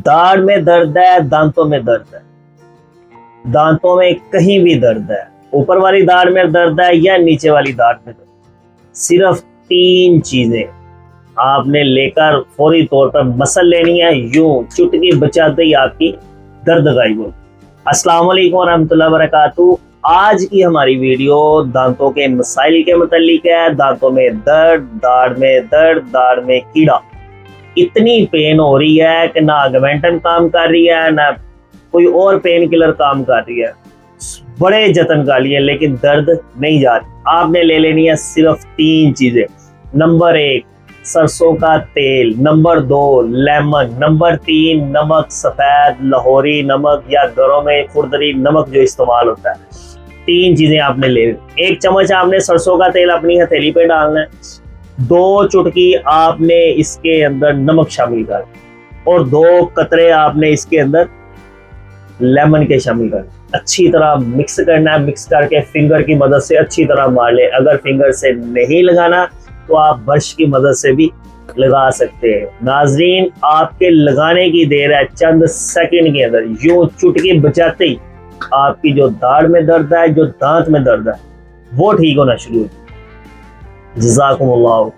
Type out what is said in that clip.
दाढ़ में दर्द है, दांतों में दर्द है, दांतों में कहीं भी दर्द है, ऊपर वाली दाढ़ में दर्द है या नीचे वाली दाढ़ में दर्द, सिर्फ 3 चीजें आपने लेकर फौरी तौर पर मसल लेनी है। यूं चुटकी बचाते ही आपकी दर्द गायब होगी। अस्सलाम वालेकुम वरहमतुल्लाहि वबरकातुहू। आज की हमारी वीडियो दांतों के मसाइल के मुतालिक है। दांतों में दर्द, दाढ़ में दर्द, दाढ़ में कीड़ा, इतनी पेन हो रही है कि ना ऑगमेंटन काम कर रही है ना कोई और पेन किलर काम कर रही है। बड़े जतन कर लिए लेकिन दर्द नहीं जा रही। आपने ले लेनी है सिर्फ 3 चीजें। नंबर 1 सरसों का तेल, नंबर 2 लेमन, नंबर 3 नमक, सफेद लाहौरी नमक या घरों में खुरदरी नमक जो इस्तेमाल होता है। 3 चीजें आपने ले ली। 1 चम्मच आपने सरसों का तेल अपनी हथेली पे डालना है। 2 चुटकी आपने इसके अंदर नमक शामिल कर और 2 कतरे आपने इसके अंदर लेमन के शामिल कर। अच्छी तरह मिक्स करना है। मिक्स करके फिंगर की मदद से अच्छी तरह मार ले। अगर फिंगर से नहीं लगाना तो आप ब्रश की मदद से भी लगा सकते हैं। नाजरीन, आपके लगाने की देर है चंद सेकंड के अंदर। यूं चुटकी बजाते ही आपकी जो दाढ़ में दर्द है, जो दांत में दर्द है, वो ठीक होना शुरू हो। जज़ाकुमुल्लाह।